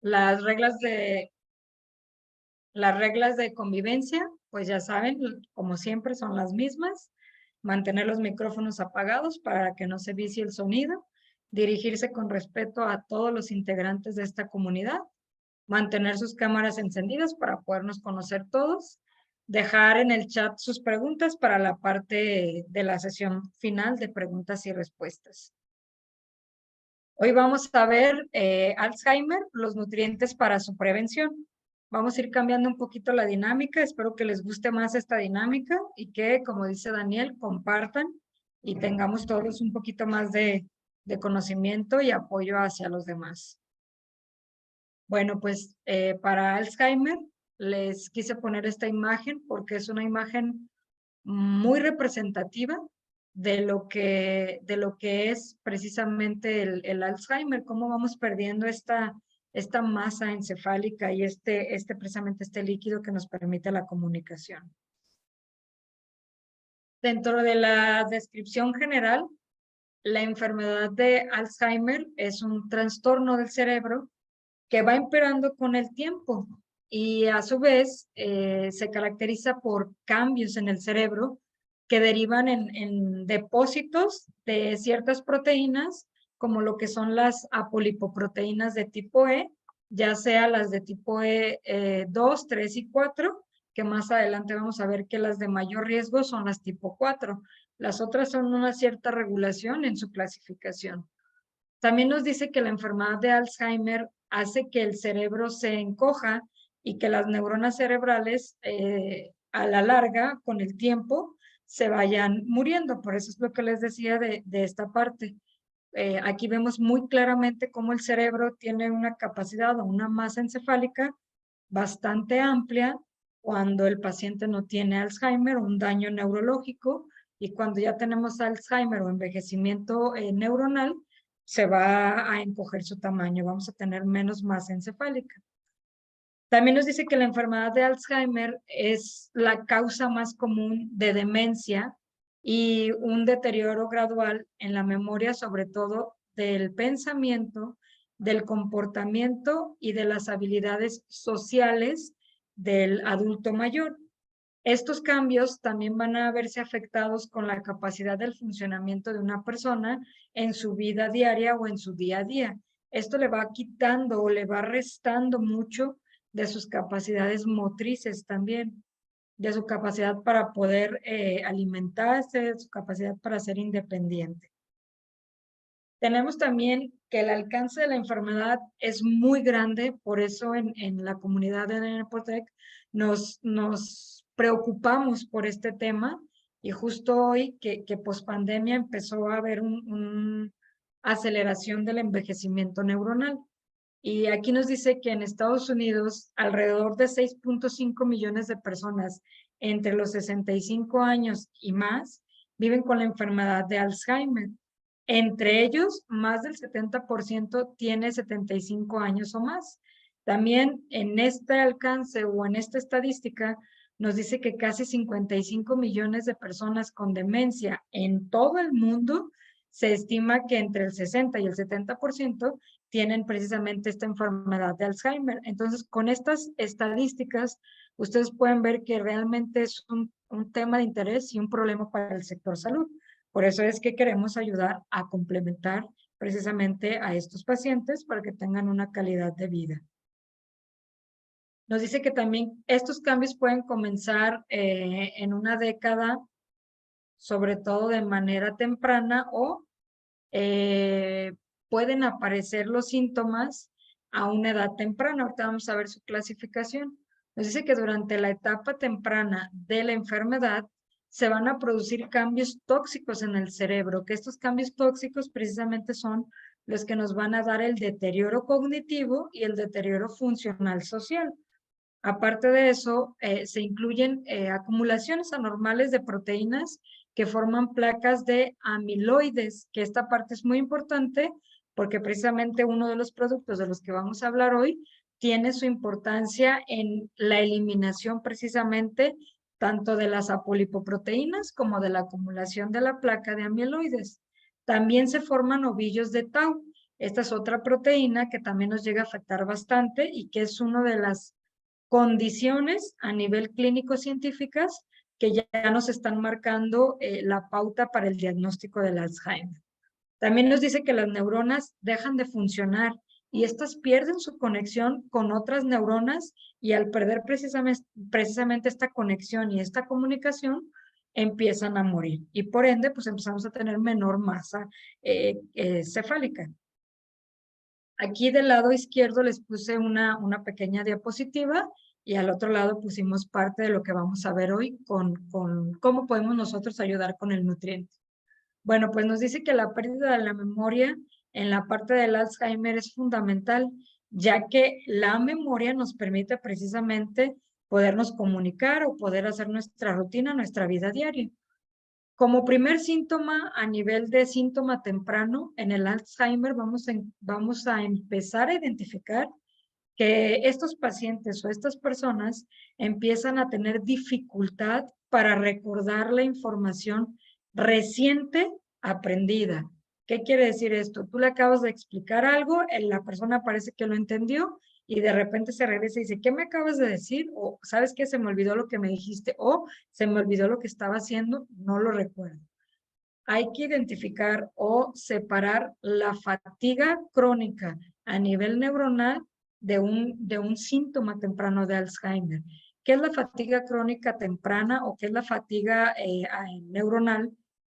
Las reglas de convivencia, pues ya saben, como siempre, son las mismas. Mantener los micrófonos apagados para que no se vicie el sonido. Dirigirse con respeto a todos los integrantes de esta comunidad. Mantener sus cámaras encendidas para podernos conocer todos. Dejar en el chat sus preguntas para la parte de la sesión final de preguntas y respuestas. Hoy vamos a ver Alzheimer, los nutrientes para su prevención. Vamos a ir cambiando un poquito la dinámica. Espero que les guste más esta dinámica y que, como dice Daniel, compartan y tengamos todos un poquito más de conocimiento y apoyo hacia los demás. Bueno, pues para Alzheimer les quise poner esta imagen porque es una imagen muy representativa de lo que es precisamente el Alzheimer, cómo vamos perdiendo esta masa encefálica y precisamente este líquido que nos permite la comunicación. Dentro de la descripción general, la enfermedad de Alzheimer es un trastorno del cerebro que va empeorando con el tiempo y a su vez se caracteriza por cambios en el cerebro que derivan en depósitos de ciertas proteínas, como lo que son las apolipoproteínas de tipo E, ya sea las de tipo E 2, 3 y 4, que más adelante vamos a ver que las de mayor riesgo son las tipo 4. Las otras son una cierta regulación en su clasificación. También nos dice que la enfermedad de Alzheimer hace que el cerebro se encoja y que las neuronas cerebrales a la larga, con el tiempo, se vayan muriendo. Por eso es lo que les decía de esta parte. Aquí vemos muy claramente cómo el cerebro tiene una capacidad o una masa encefálica bastante amplia cuando el paciente no tiene Alzheimer o un daño neurológico, y cuando ya tenemos Alzheimer o envejecimiento neuronal, se va a encoger su tamaño, vamos a tener menos masa encefálica. También nos dice que la enfermedad de Alzheimer es la causa más común de demencia y un deterioro gradual en la memoria, sobre todo del pensamiento, del comportamiento y de las habilidades sociales del adulto mayor. Estos cambios también van a verse afectados con la capacidad del funcionamiento de una persona en su vida diaria o en su día a día. Esto le va quitando o le va restando mucho de sus capacidades motrices también, de su capacidad para poder alimentarse, de su capacidad para ser independiente. Tenemos también que el alcance de la enfermedad es muy grande, por eso en la comunidad de Nepotec nos preocupamos por este tema, y justo hoy que pospandemia empezó a haber una aceleración del envejecimiento neuronal. Y aquí nos dice que en Estados Unidos alrededor de 6.5 millones de personas entre los 65 años y más viven con la enfermedad de Alzheimer. Entre ellos, más del 70% tiene 75 años o más. También en este alcance o en esta estadística nos dice que casi 55 millones de personas con demencia en todo el mundo, se estima que entre el 60 y el 70% tienen precisamente esta enfermedad de Alzheimer. Entonces, con estas estadísticas, ustedes pueden ver que realmente es un tema de interés y un problema para el sector salud. Por eso es que queremos ayudar a complementar precisamente a estos pacientes para que tengan una calidad de vida. Nos dice que también estos cambios pueden comenzar en una década, sobre todo de manera temprana, o pueden aparecer los síntomas a una edad temprana. Ahorita vamos a ver su clasificación. Nos dice que durante la etapa temprana de la enfermedad se van a producir cambios tóxicos en el cerebro, que estos cambios tóxicos precisamente son los que nos van a dar el deterioro cognitivo y el deterioro funcional social. Aparte de eso, se incluyen acumulaciones anormales de proteínas que forman placas de amiloides, que esta parte es muy importante porque precisamente uno de los productos de los que vamos a hablar hoy tiene su importancia en la eliminación precisamente tanto de las apolipoproteínas como de la acumulación de la placa de amiloides. También se forman ovillos de tau, Esta es otra proteína que también nos llega a afectar bastante y que es una de las condiciones a nivel clínico científicas que ya nos están marcando la pauta para el diagnóstico del Alzheimer. También nos dice que las neuronas dejan de funcionar y estas pierden su conexión con otras neuronas y al perder precisamente esta conexión y esta comunicación, empiezan a morir y por ende pues empezamos a tener menor masa cefálica. Aquí del lado izquierdo les puse una pequeña diapositiva y al otro lado pusimos parte de lo que vamos a ver hoy con cómo podemos nosotros ayudar con el nutriente. Bueno, pues nos dice que la pérdida de la memoria en la parte del Alzheimer es fundamental, ya que la memoria nos permite precisamente podernos comunicar o poder hacer nuestra rutina, nuestra vida diaria. Como primer síntoma, a nivel de síntoma temprano, en el Alzheimer vamos a empezar a identificar que estos pacientes o estas personas empiezan a tener dificultad para recordar la información reciente aprendida. ¿Qué quiere decir esto? Tú le acabas de explicar algo, la persona parece que lo entendió y de repente se regresa y dice, ¿qué me acabas de decir? O, ¿sabes qué? Se me olvidó lo que me dijiste o se me olvidó lo que estaba haciendo, no lo recuerdo. Hay que identificar o separar la fatiga crónica a nivel neuronal de un síntoma temprano de Alzheimer. ¿Qué es la fatiga crónica temprana o qué es la fatiga neuronal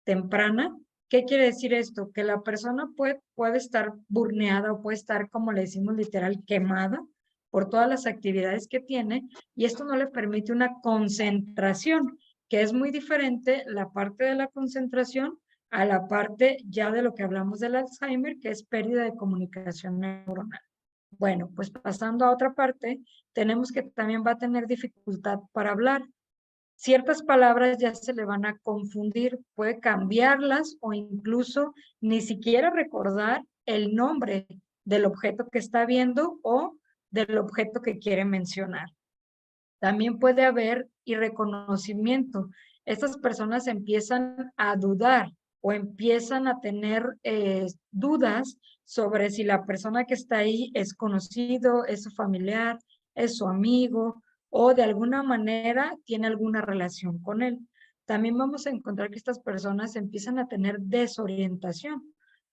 temprana? ¿Qué quiere decir esto? Que la persona puede estar burneada o puede estar, como le decimos literal, quemada por todas las actividades que tiene y esto no le permite una concentración, que es muy diferente la parte de la concentración a la parte ya de lo que hablamos del Alzheimer, que es pérdida de comunicación neuronal. Bueno, pues pasando a otra parte, tenemos que también va a tener dificultad para hablar. Ciertas palabras ya se le van a confundir, puede cambiarlas o incluso ni siquiera recordar el nombre del objeto que está viendo o del objeto que quiere mencionar. También puede haber irreconocimiento. Estas personas empiezan a dudar o empiezan a tener dudas sobre si la persona que está ahí es conocido, es su familiar, es su amigo o de alguna manera tiene alguna relación con él. También vamos a encontrar que estas personas empiezan a tener desorientación.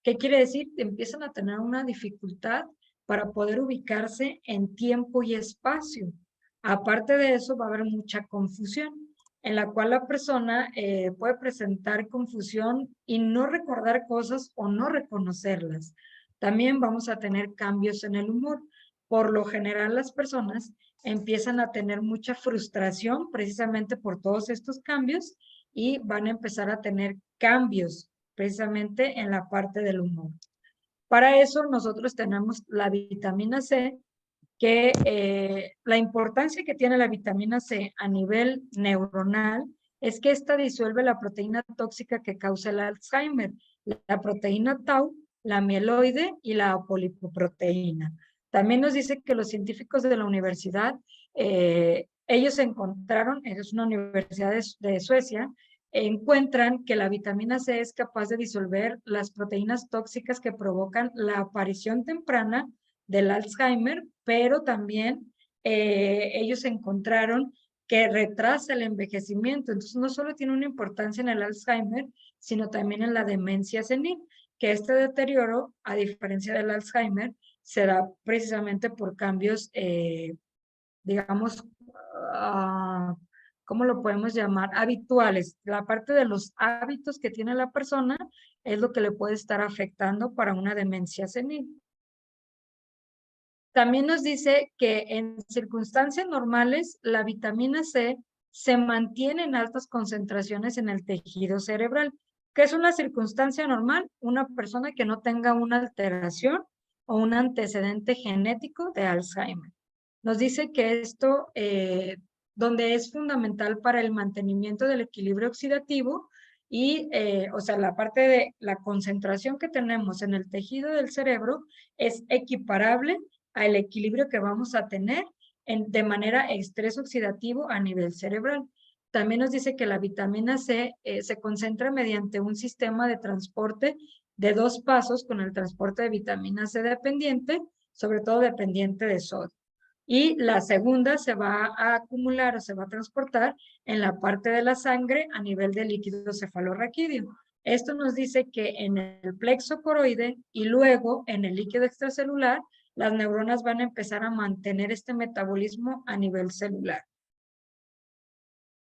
¿Qué quiere decir? Empiezan a tener una dificultad para poder ubicarse en tiempo y espacio. Aparte de eso, va a haber mucha confusión, en la cual la persona puede presentar confusión y no recordar cosas o no reconocerlas. También vamos a tener cambios en el humor. Por lo general, las personas empiezan a tener mucha frustración precisamente por todos estos cambios y van a empezar a tener cambios precisamente en la parte del humor. Para eso nosotros tenemos la vitamina C, que la importancia que tiene la vitamina C a nivel neuronal es que esta disuelve la proteína tóxica que causa el Alzheimer, la proteína tau, la mieloide y la apolipoproteína. También nos dice que los científicos de la universidad, ellos encontraron, es una universidad de Suecia, encuentran que la vitamina C es capaz de disolver las proteínas tóxicas que provocan la aparición temprana del Alzheimer, pero también ellos encontraron que retrasa el envejecimiento. Entonces, no solo tiene una importancia en el Alzheimer, sino también en la demencia senil, que este deterioro, a diferencia del Alzheimer, se da precisamente por cambios, digamos, ¿cómo lo podemos llamar? Habituales. La parte de los hábitos que tiene la persona es lo que le puede estar afectando para una demencia senil. También nos dice que en circunstancias normales la vitamina C se mantiene en altas concentraciones en el tejido cerebral. ¿Qué es una circunstancia normal? Una persona que no tenga una alteración o un antecedente genético de Alzheimer. Nos dice que esto, donde es fundamental para el mantenimiento del equilibrio oxidativo y, o sea, la parte de la concentración que tenemos en el tejido del cerebro es equiparable al equilibrio que vamos a tener de manera estrés oxidativo a nivel cerebral. También nos dice que la vitamina C se concentra mediante un sistema de transporte de 2 pasos con el transporte de vitamina C dependiente, sobre todo dependiente de sodio. Y la segunda se va a acumular o se va a transportar en la parte de la sangre a nivel del líquido cefalorraquídeo. Esto nos dice que en el plexo coroide y luego en el líquido extracelular, las neuronas van a empezar a mantener este metabolismo a nivel celular.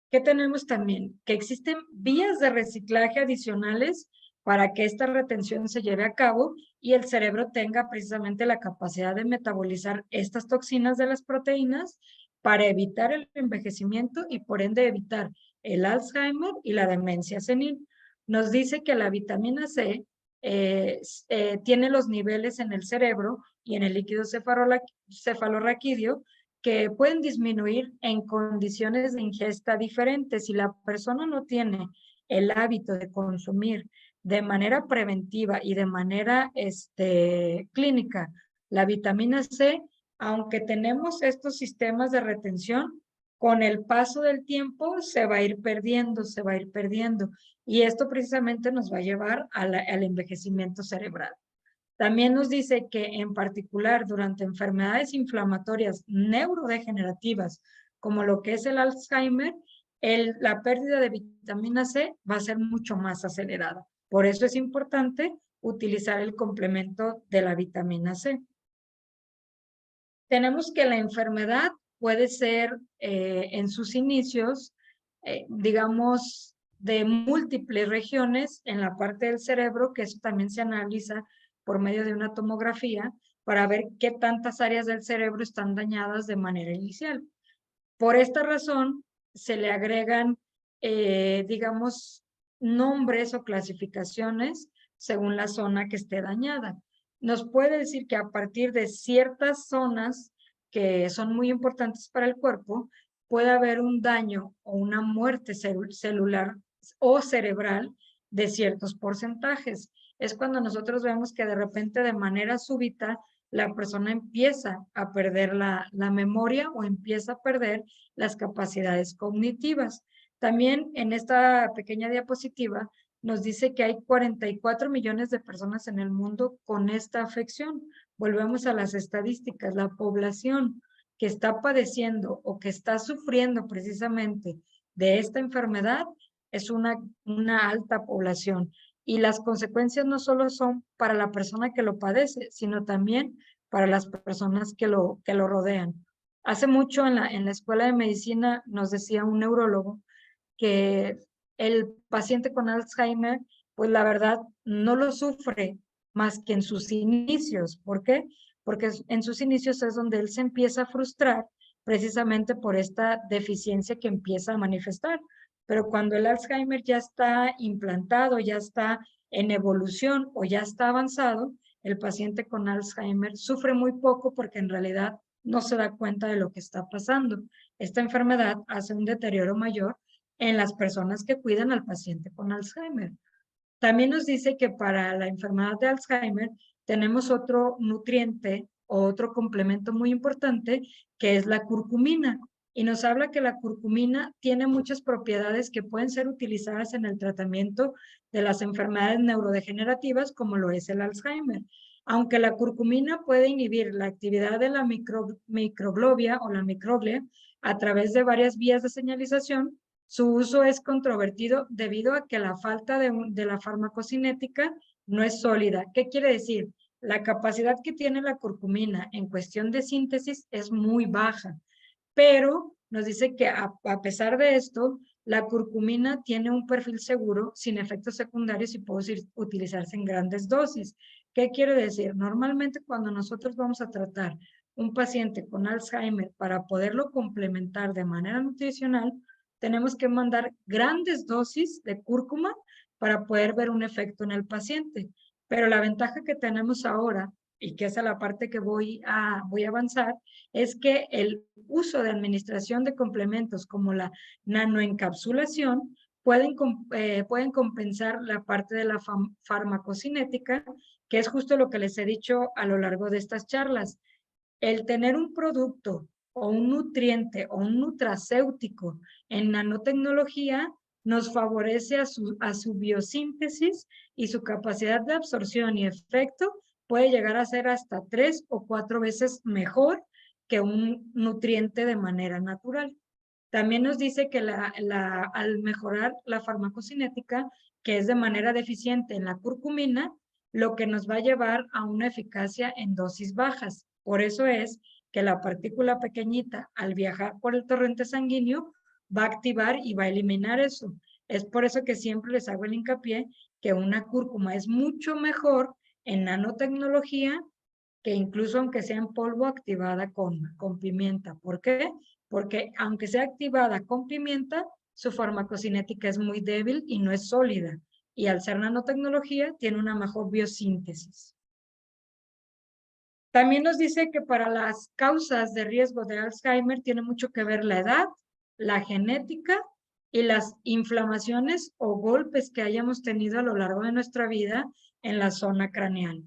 ¿Qué tenemos también? Que existen vías de reciclaje adicionales para que esta retención se lleve a cabo y el cerebro tenga precisamente la capacidad de metabolizar estas toxinas de las proteínas para evitar el envejecimiento y por ende evitar el Alzheimer y la demencia senil. Nos dice que la vitamina C tiene los niveles en el cerebro y en el líquido cefalorraquídeo que pueden disminuir en condiciones de ingesta diferentes. Si la persona no tiene el hábito de consumir de manera preventiva y de manera clínica la vitamina C, aunque tenemos estos sistemas de retención, con el paso del tiempo se va a ir perdiendo, se va a ir perdiendo. Y esto precisamente nos va a llevar al envejecimiento cerebral. También nos dice que en particular durante enfermedades inflamatorias neurodegenerativas, como lo que es el Alzheimer, la pérdida de vitamina C va a ser mucho más acelerada. Por eso es importante utilizar el complemento de la vitamina C. Tenemos que la enfermedad puede ser en sus inicios, digamos, de múltiples regiones en la parte del cerebro, que eso también se analiza por medio de una tomografía para ver qué tantas áreas del cerebro están dañadas de manera inicial. Por esta razón, se le agregan, digamos, nombres o clasificaciones según la zona que esté dañada. Nos puede decir que a partir de ciertas zonas que son muy importantes para el cuerpo, puede haber un daño o una muerte celular o cerebral de ciertos porcentajes. Es cuando nosotros vemos que de repente de manera súbita la persona empieza a perder la memoria o empieza a perder las capacidades cognitivas. También en esta pequeña diapositiva nos dice que hay 44 millones de personas en el mundo con esta afección. Volvemos a las estadísticas, la población que está padeciendo o que está sufriendo precisamente de esta enfermedad es una alta población. Y las consecuencias no solo son para la persona que lo padece, sino también para las personas que lo rodean. Hace mucho en la escuela de medicina nos decía un neurólogo que el paciente con Alzheimer, pues la verdad no lo sufre más que en sus inicios. ¿Por qué? Porque en sus inicios es donde él se empieza a frustrar precisamente por esta deficiencia que empieza a manifestar. Pero cuando el Alzheimer ya está implantado, ya está en evolución o ya está avanzado, el paciente con Alzheimer sufre muy poco porque en realidad no se da cuenta de lo que está pasando. Esta enfermedad hace un deterioro mayor en las personas que cuidan al paciente con Alzheimer. También nos dice que para la enfermedad de Alzheimer tenemos otro nutriente o otro complemento muy importante que es la curcumina. Y nos habla que la curcumina tiene muchas propiedades que pueden ser utilizadas en el tratamiento de las enfermedades neurodegenerativas como lo es el Alzheimer. Aunque la curcumina puede inhibir la actividad de la microglobia o la microglia a través de varias vías de señalización, su uso es controvertido debido a que la falta de la farmacocinética no es sólida. ¿Qué quiere decir? La capacidad que tiene la curcumina en cuestión de síntesis es muy baja, pero nos dice que a pesar de esto, la curcumina tiene un perfil seguro, sin efectos secundarios y puede utilizarse en grandes dosis. ¿Qué quiere decir? Normalmente cuando nosotros vamos a tratar un paciente con Alzheimer para poderlo complementar de manera nutricional, tenemos que mandar grandes dosis de cúrcuma para poder ver un efecto en el paciente. Pero la ventaja que tenemos ahora, y que es a la parte que voy a avanzar, es que el uso de administración de complementos como la nanoencapsulación pueden compensar la parte de la farmacocinética, que es justo lo que les he dicho a lo largo de estas charlas. El tener un producto o un nutriente o un nutracéutico en nanotecnología nos favorece a su biosíntesis y su capacidad de absorción y efecto puede llegar a ser hasta 3 o 4 veces mejor que un nutriente de manera natural. También nos dice que al mejorar la farmacocinética, que es de manera deficiente en la curcumina, lo que nos va a llevar a una eficacia en dosis bajas. Por eso es que la partícula pequeñita, al viajar por el torrente sanguíneo, va a activar y va a eliminar eso. Es por eso que siempre les hago el hincapié que una cúrcuma es mucho mejor en nanotecnología que incluso aunque sea en polvo activada con pimienta. ¿Por qué? Porque aunque sea activada con pimienta, su farmacocinética es muy débil y no es sólida. Y al ser nanotecnología, tiene una mejor biosíntesis. También nos dice que para las causas de riesgo de Alzheimer tiene mucho que ver la edad, la genética y las inflamaciones o golpes que hayamos tenido a lo largo de nuestra vida en la zona craneal.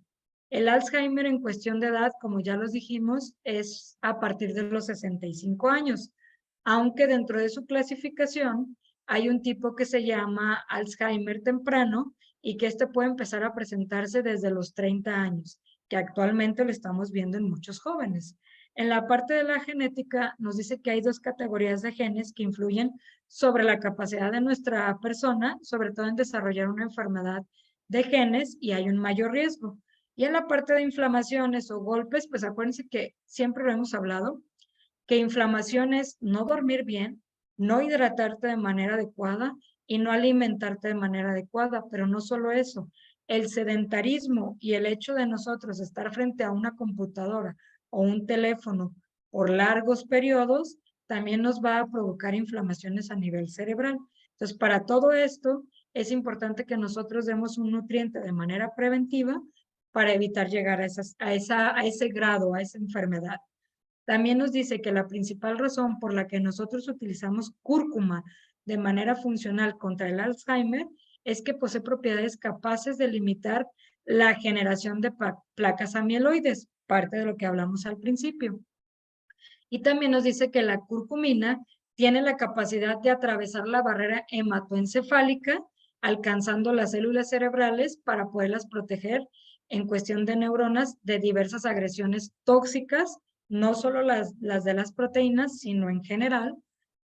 El Alzheimer en cuestión de edad, como ya los dijimos, es a partir de los 65 años, aunque dentro de su clasificación hay un tipo que se llama Alzheimer temprano y que este puede empezar a presentarse desde los 30 años, que actualmente lo estamos viendo en muchos jóvenes. En la parte de la genética nos dice que hay 2 categorías de genes que influyen sobre la capacidad de nuestra persona, sobre todo en desarrollar una enfermedad de genes y hay un mayor riesgo. Y en la parte de inflamaciones o golpes, pues acuérdense que siempre lo hemos hablado, que inflamación es no dormir bien, no hidratarte de manera adecuada y no alimentarte de manera adecuada, pero no solo eso, el sedentarismo y el hecho de nosotros estar frente a una computadora o un teléfono por largos periodos también nos va a provocar inflamaciones a nivel cerebral. Entonces, para todo esto es importante que nosotros demos un nutriente de manera preventiva para evitar llegar a ese grado, a esa enfermedad. También nos dice que la principal razón por la que nosotros utilizamos cúrcuma de manera funcional contra el Alzheimer es que posee propiedades capaces de limitar la generación de placas amiloides, parte de lo que hablamos al principio. Y también nos dice que la curcumina tiene la capacidad de atravesar la barrera hematoencefálica, alcanzando las células cerebrales para poderlas proteger en cuestión de neuronas de diversas agresiones tóxicas, no solo las de las proteínas, sino en general,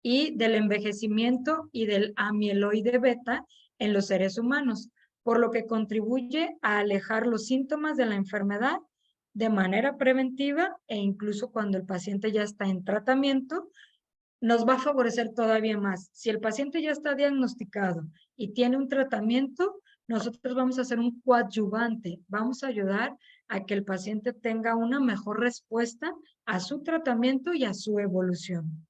y del envejecimiento y del amiloide beta en los seres humanos, por lo que contribuye a alejar los síntomas de la enfermedad de manera preventiva e incluso cuando el paciente ya está en tratamiento, nos va a favorecer todavía más. Si el paciente ya está diagnosticado y tiene un tratamiento, nosotros vamos a hacer un coadyuvante, vamos a ayudar a que el paciente tenga una mejor respuesta a su tratamiento y a su evolución.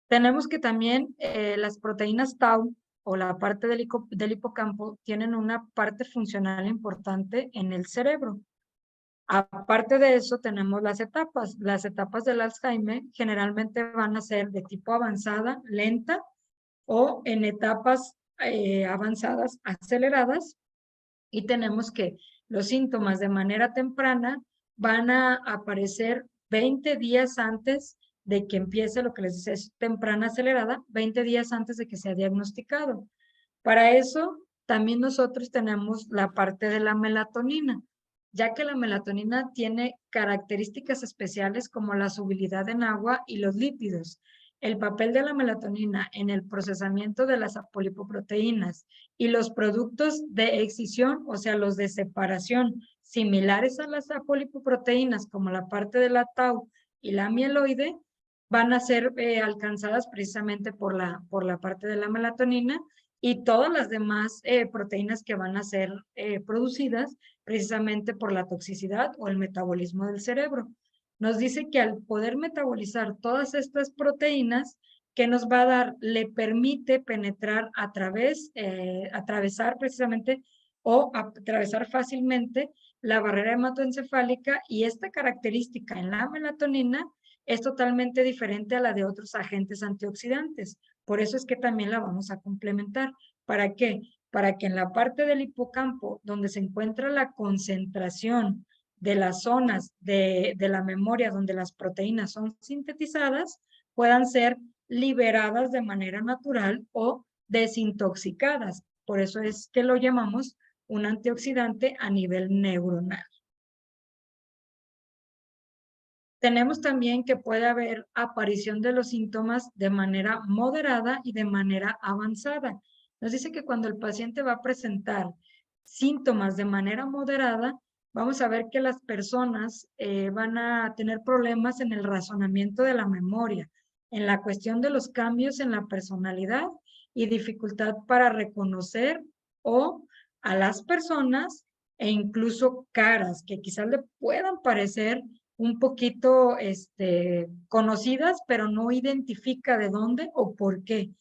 Tenemos que también las proteínas Tau o la parte del hipocampo tienen una parte funcional importante en el cerebro. Aparte de eso, tenemos las etapas. Las etapas del Alzheimer generalmente van a ser de tipo avanzada, lenta, o en etapas avanzadas, aceleradas. Y tenemos que los síntomas de manera temprana van a aparecer 20 días antes de que empiece lo que les dice es temprana acelerada, 20 días antes de que sea diagnosticado. Para eso, también nosotros tenemos la parte de la melatonina, ya que la melatonina tiene características especiales como la solubilidad en agua y los lípidos. El papel de la melatonina en el procesamiento de las apolipoproteínas y los productos de excisión, o sea, los de separación, similares a las apolipoproteínas, como la parte de la tau y la mieloide, van a ser alcanzadas precisamente por la parte de la melatonina y todas las demás proteínas que van a ser producidas precisamente por la toxicidad o el metabolismo del cerebro. Nos dice que al poder metabolizar todas estas proteínas, ¿qué nos va a dar? Le permite penetrar atravesar precisamente o atravesar fácilmente la barrera hematoencefálica y esta característica en la melatonina es totalmente diferente a la de otros agentes antioxidantes. Por eso es que también la vamos a complementar. ¿Para qué? Para que en la parte del hipocampo, donde se encuentra la concentración de las zonas de la memoria donde las proteínas son sintetizadas, puedan ser liberadas de manera natural o desintoxicadas. Por eso es que lo llamamos un antioxidante a nivel neuronal. Tenemos también que puede haber aparición de los síntomas de manera moderada y de manera avanzada. Nos dice que cuando el paciente va a presentar síntomas de manera moderada, vamos a ver que las personas van a tener problemas en el razonamiento de la memoria, en la cuestión de los cambios en la personalidad y dificultad para reconocer o a las personas e incluso caras que quizás le puedan parecer un poquito conocidas, pero no identifica de dónde o por qué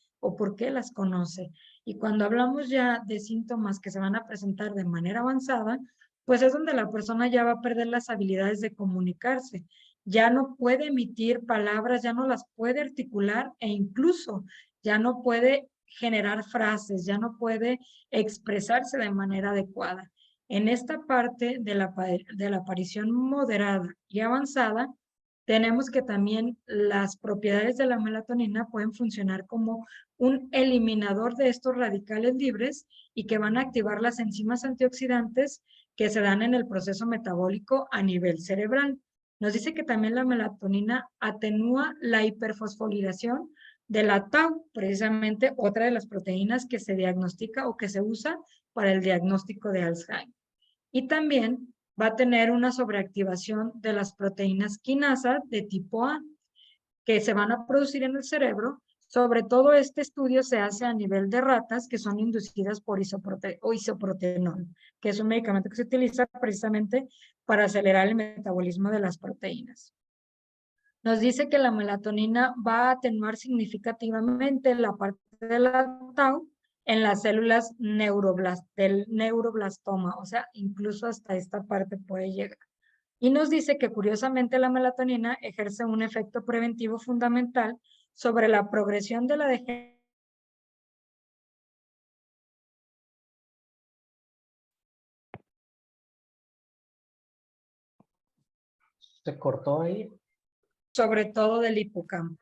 las conoce. Y cuando hablamos ya de síntomas que se van a presentar de manera avanzada, pues es donde la persona ya va a perder las habilidades de comunicarse. Ya no puede emitir palabras, ya no las puede articular e incluso ya no puede generar frases, ya no puede expresarse de manera adecuada. En esta parte de la aparición moderada y avanzada, tenemos que también las propiedades de la melatonina pueden funcionar como un eliminador de estos radicales libres y que van a activar las enzimas antioxidantes que se dan en el proceso metabólico a nivel cerebral. Nos dice que también la melatonina atenúa la hiperfosforilación de la tau, precisamente otra de las proteínas que se diagnostica o que se usa para el diagnóstico de Alzheimer. Y también va a tener una sobreactivación de las proteínas quinasa de tipo A que se van a producir en el cerebro. Sobre todo este estudio se hace a nivel de ratas que son inducidas por isoprotenol, que es un medicamento que se utiliza precisamente para acelerar el metabolismo de las proteínas. Nos dice que la melatonina va a atenuar significativamente la parte de la tau en las células del neuroblastoma, o sea, incluso hasta esta parte puede llegar. Y nos dice que curiosamente la melatonina ejerce un efecto preventivo fundamental sobre la progresión de la degeneración. ¿Se cortó ahí? Sobre todo del hipocampo.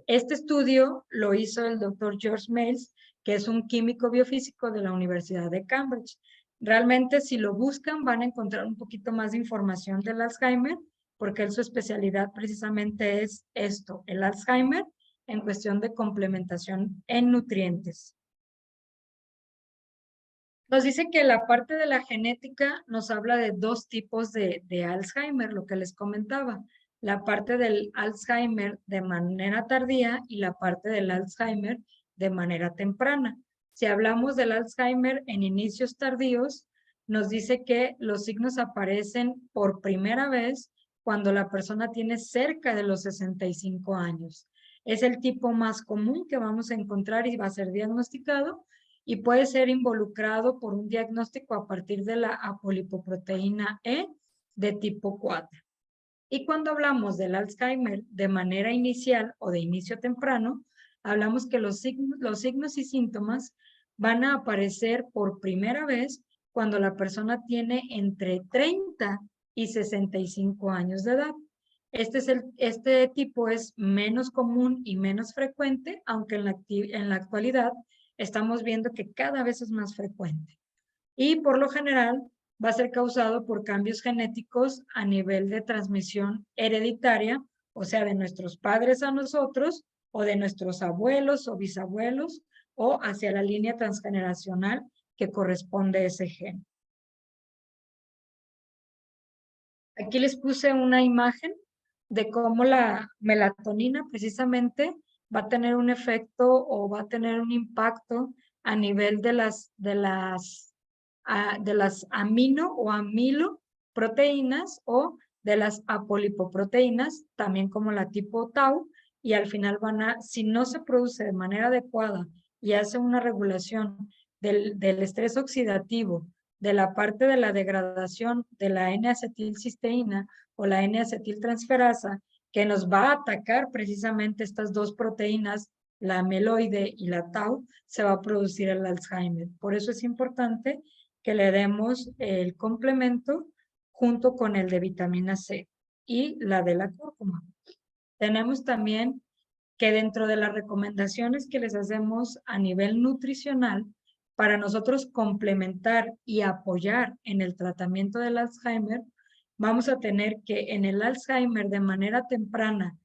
Este estudio lo hizo el doctor George Males, que es un químico biofísico de la Universidad de Cambridge. Realmente, si lo buscan, van a encontrar un poquito más de información del Alzheimer, porque su especialidad precisamente es esto, el Alzheimer, en cuestión de complementación en nutrientes. Nos dice que la parte de la genética nos habla de dos tipos de Alzheimer, lo que les comentaba. La parte del Alzheimer de manera tardía y la parte del Alzheimer de manera temprana. Si hablamos del Alzheimer en inicios tardíos, nos dice que los signos aparecen por primera vez cuando la persona tiene cerca de los 65 años. Es el tipo más común que vamos a encontrar y va a ser diagnosticado y puede ser involucrado por un diagnóstico a partir de la apolipoproteína E de tipo 4. Y cuando hablamos del Alzheimer de manera inicial o de inicio temprano, hablamos que los signos y síntomas van a aparecer por primera vez cuando la persona tiene entre 30 y 65 años de edad. Este tipo es menos común y menos frecuente, aunque en la actualidad estamos viendo que cada vez es más frecuente. Y por lo general va a ser causado por cambios genéticos a nivel de transmisión hereditaria, o sea, de nuestros padres a nosotros, o de nuestros abuelos o bisabuelos, o hacia la línea transgeneracional que corresponde a ese gen. Aquí les puse una imagen de cómo la melatonina precisamente va a tener un efecto o va a tener un impacto a nivel de las amino o amiloproteínas o de las apolipoproteínas, también como la tipo tau, y al final si no se produce de manera adecuada y hace una regulación del estrés oxidativo, de la parte de la degradación de la N-acetilcisteína o la N-acetiltransferasa, que nos va a atacar precisamente estas dos proteínas, la amiloide y la tau, se va a producir el Alzheimer. Por eso es importante que le demos el complemento junto con el de vitamina C y la de la cúrcuma. Tenemos también que dentro de las recomendaciones que les hacemos a nivel nutricional, para nosotros complementar y apoyar en el tratamiento del Alzheimer, vamos a tener que en el Alzheimer de manera temprana,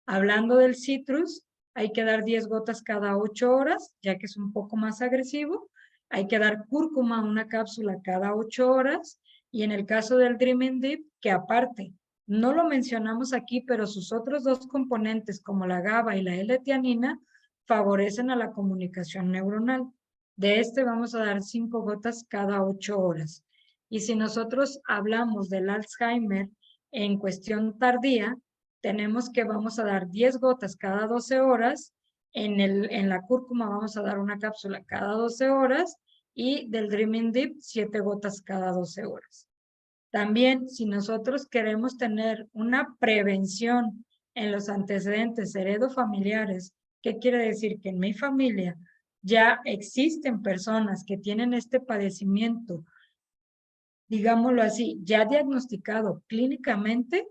hablando del citrus, hay que dar 10 gotas cada 8 horas, ya que es un poco más agresivo. Hay que dar cúrcuma, una cápsula cada 8 horas. Y en el caso del Dreaming Deep, que aparte, no lo mencionamos aquí, pero sus otros dos componentes, como la GABA y la L-tianina, favorecen a la comunicación neuronal. De este vamos a dar 5 gotas cada 8 horas. Y si nosotros hablamos del Alzheimer en cuestión tardía, tenemos que vamos a dar 10 gotas cada 12 horas. En la cúrcuma vamos a dar una cápsula cada 12 horas y del Dreaming Deep 7 gotas cada 12 horas. También, si nosotros queremos tener una prevención en los antecedentes heredofamiliares, ¿qué quiere decir? Que en mi familia ya existen personas que tienen este padecimiento, digámoslo así, ya diagnosticado clínicamente,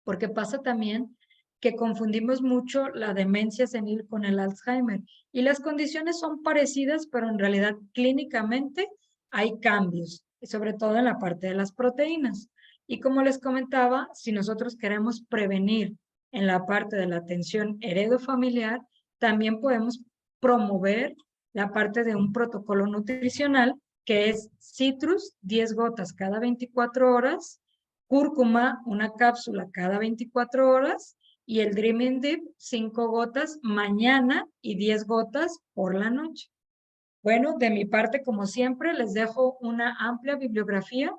porque pasa también que confundimos mucho la demencia senil con el Alzheimer y las condiciones son parecidas, pero en realidad clínicamente hay cambios, sobre todo en la parte de las proteínas. Y como les comentaba, si nosotros queremos prevenir en la parte de la atención heredofamiliar, también podemos promover la parte de un protocolo nutricional que es citrus, 10 gotas cada 24 horas, cúrcuma, una cápsula cada 24 horas y el Dreaming Deep, 5 gotas mañana y 10 gotas por la noche. Bueno, de mi parte, como siempre, les dejo una amplia bibliografía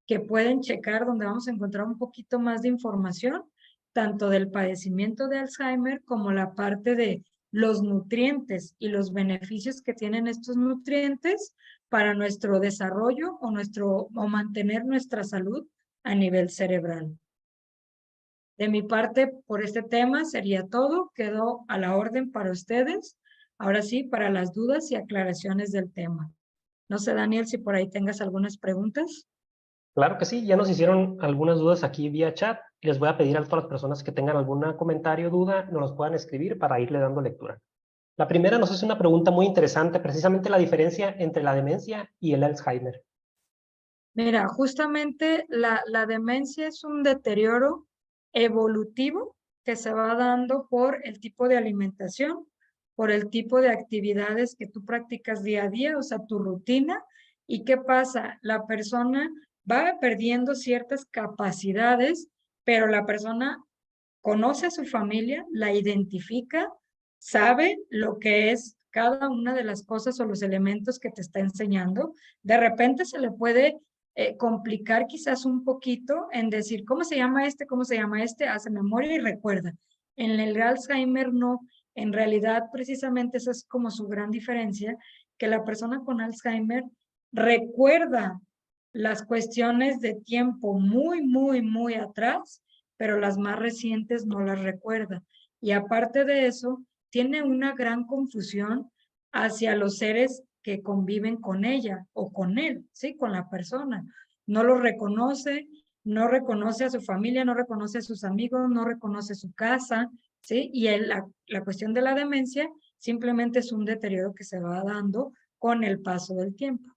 que pueden checar donde vamos a encontrar un poquito más de información, tanto del padecimiento de Alzheimer como la parte de los nutrientes y los beneficios que tienen estos nutrientes para nuestro desarrollo o mantener nuestra salud a nivel cerebral. De mi parte, por este tema sería todo. Quedo a la orden para ustedes. Ahora sí, para las dudas y aclaraciones del tema. No sé, Daniel, si por ahí tengas algunas preguntas. Claro que sí, ya nos hicieron algunas dudas aquí vía chat. Les voy a pedir a todas las personas que tengan algún comentario o duda, nos los puedan escribir para irle dando lectura. La primera nos hace una pregunta muy interesante, precisamente la diferencia entre la demencia y el Alzheimer. Mira, justamente la demencia es un deterioro evolutivo que se va dando por el tipo de alimentación, por el tipo de actividades que tú practicas día a día, o sea, tu rutina. ¿Y qué pasa? La persona va perdiendo ciertas capacidades, pero la persona conoce a su familia, la identifica, sabe lo que es cada una de las cosas o los elementos que te está enseñando. De repente se le puede complicar quizás un poquito en decir, ¿cómo se llama este? ¿Cómo se llama este? Hace memoria y recuerda. En el Alzheimer no. En realidad, precisamente esa es como su gran diferencia, que la persona con Alzheimer recuerda las cuestiones de tiempo muy atrás, pero las más recientes no las recuerda. Y aparte de eso, tiene una gran confusión hacia los seres que conviven con ella o con él, ¿sí? Con la persona. No lo reconoce, no reconoce a su familia, no reconoce a sus amigos, no reconoce su casa, ¿sí? Y la cuestión de la demencia simplemente es un deterioro que se va dando con el paso del tiempo.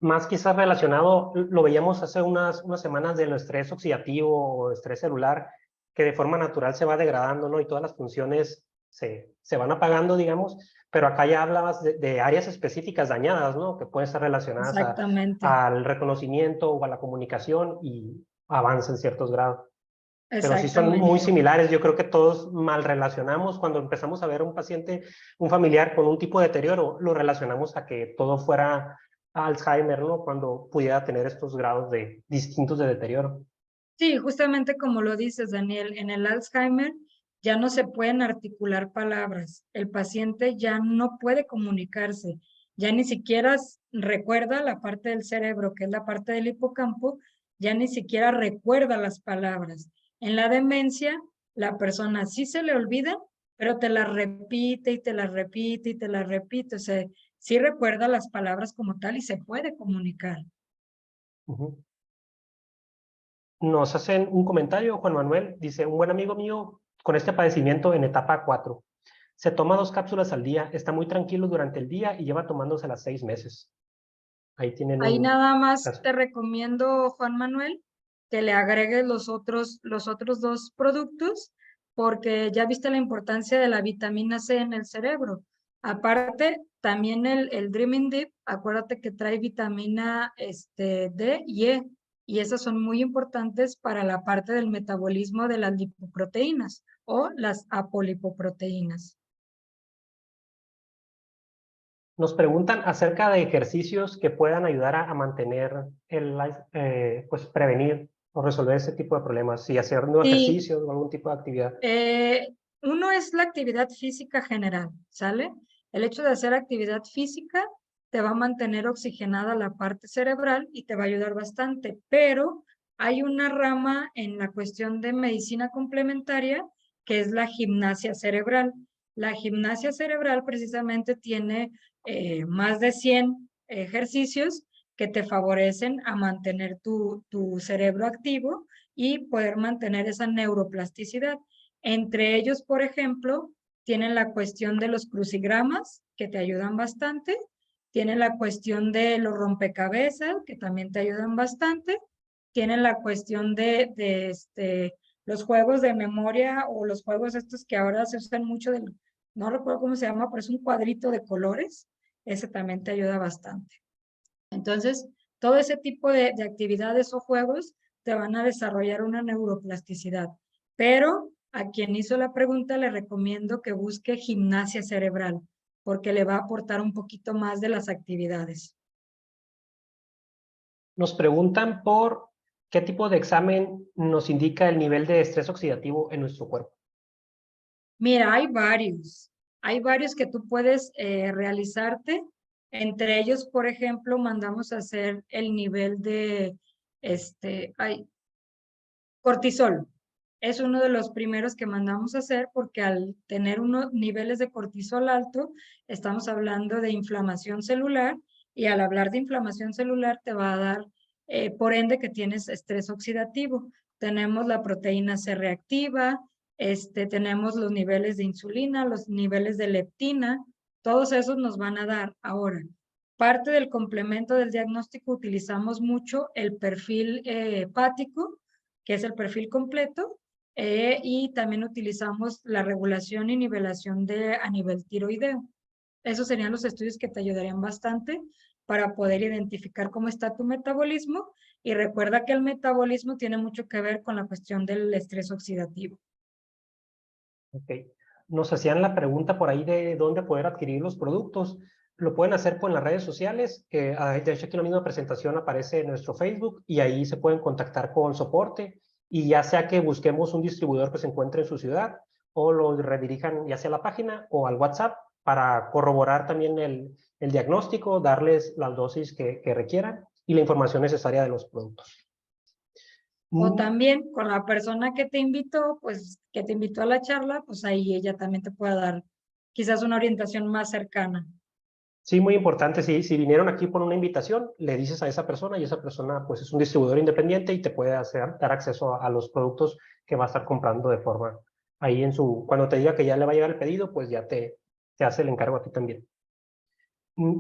Más quizás relacionado, lo veíamos hace unas semanas del estrés oxidativo o estrés celular, que de forma natural se va degradando, ¿no? Y todas las funciones se van apagando, digamos, pero acá ya hablabas de áreas específicas dañadas, ¿no? Que pueden estar relacionadas Exactamente, al reconocimiento o a la comunicación y avanza en ciertos grados. Pero sí son muy exactamente. similares. Yo creo que todos mal relacionamos cuando empezamos a ver a un paciente, un familiar con un tipo de deterioro, lo relacionamos a que todo fuera Alzheimer, ¿no? Cuando pudiera tener estos grados distintos de deterioro. Sí, justamente como lo dices, Daniel, en el Alzheimer ya no se pueden articular palabras. El paciente ya no puede comunicarse, ya ni siquiera recuerda la parte del cerebro, que es la parte del hipocampo, ya ni siquiera recuerda las palabras. En la demencia, la persona sí se le olvida, pero te la repite y te la repite y te la repite. O sea, sí recuerda las palabras como tal y se puede comunicar. Nos hacen un comentario, Juan Manuel, dice, un buen amigo mío con este padecimiento en etapa 4. Se toma 2 cápsulas al día, está muy tranquilo durante el día y lleva tomándoselas 6 meses. Ahí tienen Ahí un nada más caso. te recomiendo, Juan Manuel, que le agregues los otros dos productos, porque ya viste la importancia de la vitamina C en el cerebro. Aparte, también el Dreaming Deep, acuérdate que trae vitamina D y E, y esas son muy importantes para la parte del metabolismo de las lipoproteínas o las apolipoproteínas. Nos preguntan acerca de ejercicios que puedan ayudar a mantener pues prevenir o resolver ese tipo de problemas, si hacer nuevos Sí, ejercicios o algún tipo de actividad. Uno es la actividad física general, ¿sale? El hecho de hacer actividad física te va a mantener oxigenada la parte cerebral y te va a ayudar bastante, pero hay una rama en la cuestión de medicina complementaria que es la gimnasia cerebral. La gimnasia cerebral precisamente tiene más de 100 ejercicios que te favorecen a mantener tu cerebro activo y poder mantener esa neuroplasticidad. Entre ellos, por ejemplo, tienen la cuestión de los crucigramas, que te ayudan bastante. Tienen la cuestión de los rompecabezas, que también te ayudan bastante. Tienen la cuestión de los juegos de memoria o los juegos estos que ahora se usan mucho, no recuerdo cómo se llama, pero es un cuadrito de colores. Ese también te ayuda bastante. Entonces, todo ese tipo de actividades o juegos te van a desarrollar una neuroplasticidad. Pero a quien hizo la pregunta le recomiendo que busque gimnasia cerebral, porque le va a aportar un poquito más de las actividades. Nos preguntan por qué tipo de examen nos indica el nivel de estrés oxidativo en nuestro cuerpo. Mira, hay varios. Hay varios que tú puedes realizarte. Entre ellos, por ejemplo, mandamos a hacer el nivel de cortisol. Es uno de los primeros que mandamos a hacer porque al tener unos niveles de cortisol alto, estamos hablando de inflamación celular y al hablar de inflamación celular te va a dar, por ende, que tienes estrés oxidativo. Tenemos la proteína C reactiva, tenemos los niveles de insulina, los niveles de leptina, todos esos nos van a dar. Ahora, parte del complemento del diagnóstico utilizamos mucho el perfil hepático, que es el perfil completo, y también utilizamos la regulación y nivelación a nivel tiroideo. Esos serían los estudios que te ayudarían bastante para poder identificar cómo está tu metabolismo y recuerda que el metabolismo tiene mucho que ver con la cuestión del estrés oxidativo. Okay. Nos hacían la pregunta por ahí de dónde poder adquirir los productos. Lo pueden hacer por las redes sociales. De hecho, aquí en la misma presentación aparece nuestro Facebook y ahí se pueden contactar con soporte. Y ya sea que busquemos un distribuidor que se encuentre en su ciudad o lo redirijan ya sea a la página o al WhatsApp para corroborar también el diagnóstico, darles las dosis que requieran y la información necesaria de los productos. O también con la persona que te invitó, pues que te invitó a la charla, pues ahí ella también te puede dar quizás una orientación más cercana. Sí, muy importante. Si vinieron aquí por una invitación, le dices a esa persona y esa persona pues es un distribuidor independiente y te puede dar acceso a los productos que va a estar comprando de forma ahí cuando te diga que ya le va a llegar el pedido, pues ya te hace el encargo a ti también.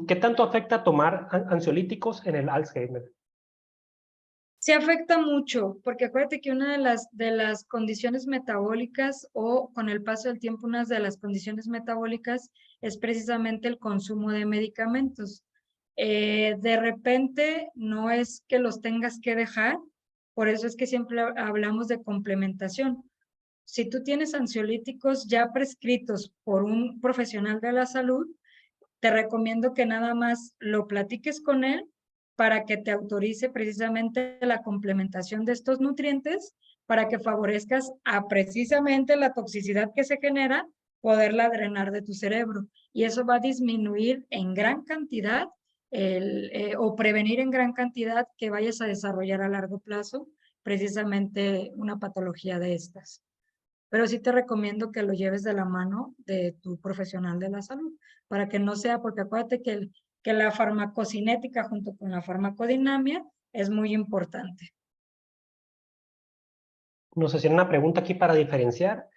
¿Qué tanto afecta tomar ansiolíticos en el Alzheimer? Se afecta mucho, porque acuérdate que una de las condiciones metabólicas o con el paso del tiempo, una de las condiciones metabólicas es precisamente el consumo de medicamentos. De repente no es que los tengas que dejar, por eso es que siempre hablamos de complementación. Si tú tienes ansiolíticos ya prescritos por un profesional de la salud, te recomiendo que nada más lo platiques con él para que te autorice precisamente la complementación de estos nutrientes para que favorezcas a precisamente la toxicidad que se genera, poderla drenar de tu cerebro. Y eso va a disminuir en gran cantidad o prevenir en gran cantidad que vayas a desarrollar a largo plazo precisamente una patología de estas. Pero sí te recomiendo que lo lleves de la mano de tu profesional de la salud, para que no sea, porque acuérdate que la farmacocinética junto con la farmacodinamia es muy importante. Nos hacían una pregunta aquí para diferenciar.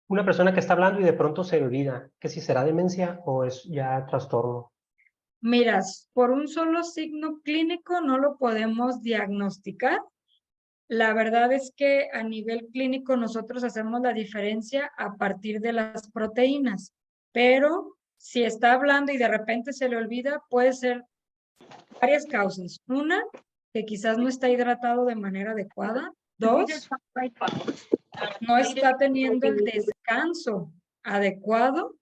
Una persona que está hablando y de pronto se le olvida, que si será demencia o es ya trastorno. Miras, por un solo signo clínico no lo podemos diagnosticar. La verdad es que a nivel clínico nosotros hacemos la diferencia a partir de las proteínas, pero si está hablando y de repente se le olvida, puede ser varias causas. Una, que quizás no está hidratado de manera adecuada. Dos, no está teniendo el descanso adecuado.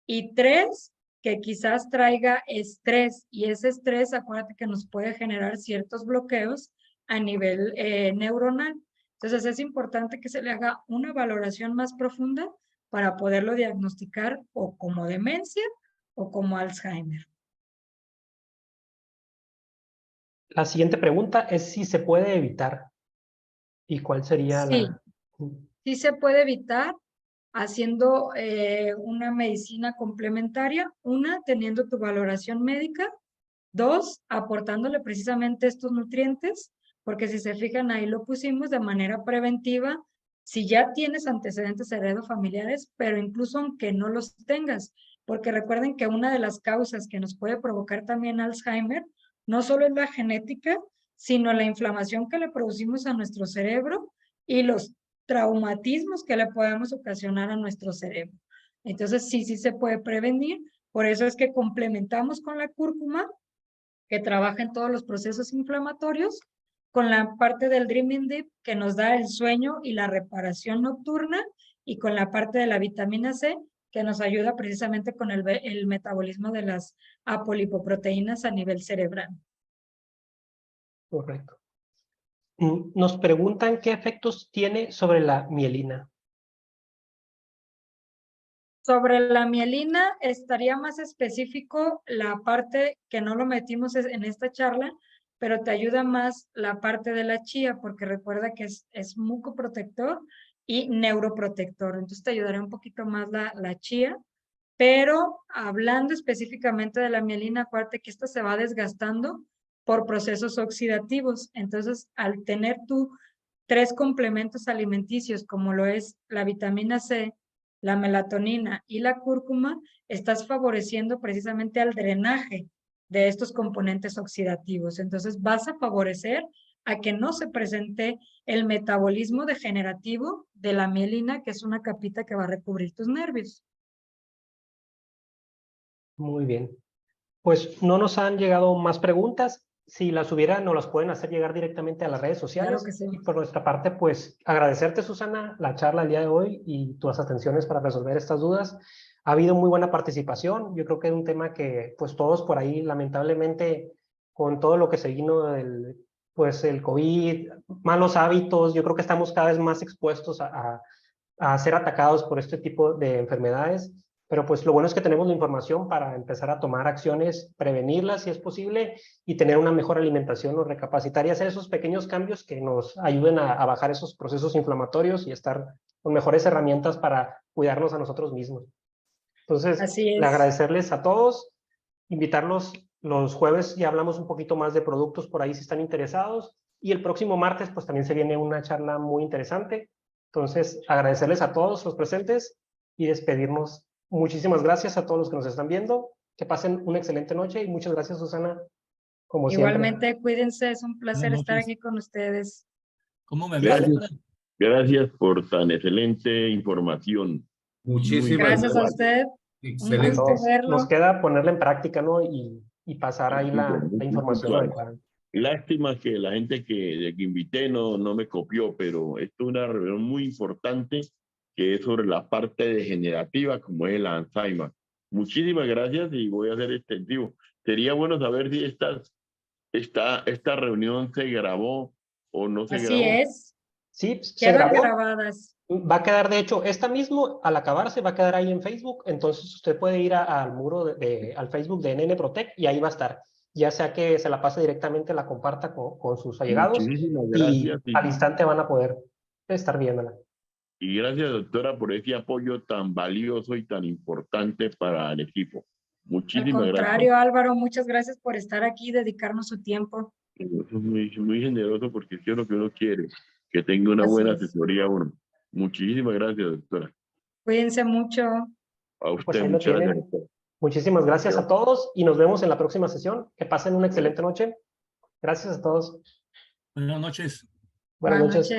Y tres, que quizás traiga estrés. Y ese estrés, acuérdate que nos puede generar ciertos bloqueos a nivel neuronal. Entonces es importante que se le haga una valoración más profunda para poderlo diagnosticar o como demencia o como Alzheimer. La siguiente pregunta es si se puede evitar y cuál sería Sí, la... sí se puede evitar haciendo una medicina complementaria, una, teniendo tu valoración médica, dos, aportándole precisamente estos nutrientes, porque si se fijan ahí lo pusimos de manera preventiva, si ya tienes antecedentes heredofamiliares, pero incluso aunque no los tengas, porque recuerden que una de las causas que nos puede provocar también Alzheimer no solo es la genética, sino la inflamación que le producimos a nuestro cerebro y los traumatismos que le podemos ocasionar a nuestro cerebro. Entonces, sí se puede prevenir. Por eso es que complementamos con la cúrcuma, que trabaja en todos los procesos inflamatorios, con la parte del Dreaming Deep, que nos da el sueño y la reparación nocturna, y con la parte de la vitamina C, que nos ayuda precisamente con el metabolismo de las apolipoproteínas a nivel cerebral. Correcto. Nos preguntan qué efectos tiene sobre la mielina. Sobre la mielina, estaría más específico la parte que no lo metimos en esta charla, pero te ayuda más la parte de la chía, porque recuerda que es mucoprotector y neuroprotector. Entonces te ayudará un poquito más la chía. Pero hablando específicamente de la mielina, acuérdate que esta se va desgastando por procesos oxidativos. Entonces, al tener tú tres complementos alimenticios, como lo es la vitamina C, la melatonina y la cúrcuma, estás favoreciendo precisamente al drenaje de estos componentes oxidativos. Entonces, vas a favorecer a que no se presente el metabolismo degenerativo de la mielina, que es una capita que va a recubrir tus nervios. Muy bien. Pues no nos han llegado más preguntas. Si las hubiera, nos las pueden hacer llegar directamente a las redes Claro sociales. que sí. Y por nuestra parte, pues agradecerte, Susana, la charla el día de hoy y tus atenciones para resolver estas dudas. Ha habido muy buena participación. Yo creo que es un tema que, pues todos por ahí, lamentablemente, con todo lo que se vino del, pues el COVID, malos hábitos, yo creo que estamos cada vez más expuestos a ser atacados por este tipo de enfermedades. Pero pues lo bueno es que tenemos la información para empezar a tomar acciones, prevenirlas si es posible y tener una mejor alimentación o recapacitar y hacer esos pequeños cambios que nos ayuden a bajar esos procesos inflamatorios y estar con mejores herramientas para cuidarnos a nosotros mismos. Entonces, Así le es. agradecerles a todos, invitarlos los jueves, ya hablamos un poquito más de productos por ahí si están interesados y el próximo martes pues también se viene una charla muy interesante. Entonces, agradecerles a todos los presentes y despedirnos. Muchísimas gracias a todos los que nos están viendo. Que pasen una excelente noche y muchas gracias, Susana, como siempre. Igualmente, cuídense, es un Buenas placer estar noches. aquí con ustedes. ¿Cómo me ves? Gracias, gracias por tan excelente información. Muchísimas Gracias a gracias. usted, un Excelente. gusto Nos verlo. queda ponerla en práctica, ¿no? Y pasar ahí Sí, la información claro. adecuada. Lástima que la gente que invité no me copió, pero esto es una reunión muy importante que es sobre la parte degenerativa como es el Alzheimer. Muchísimas gracias y voy a hacer extensivo. Sería bueno saber si esta reunión se grabó o no se Así grabó. es, Sí, se quedan grabó. grabadas. Va a quedar, de hecho, esta mismo, al acabarse, va a quedar ahí en Facebook. Entonces, usted puede ir al muro, al Facebook de NN Protect y ahí va a estar. Ya sea que se la pase directamente, la comparta con sus allegados Muchísimas y gracias al instante van a poder estar viéndola. y gracias, doctora, por ese apoyo tan valioso y tan importante para el equipo. Al Muchísimas gracias. contrario, Álvaro, muchas gracias por estar aquí y dedicarnos su tiempo. Eso es muy generoso porque eso es lo que uno quiere, que tenga una Así buena es. asesoría uno. Muchísimas gracias, doctora. Cuídense mucho. A Pues usted, ahí lo muchas gracias. tienen. doctor. Muchísimas gracias a todos y nos vemos en la próxima sesión. Que pasen una excelente noche. Gracias a todos. Buenas noches. Buenas Buenas noches. noches.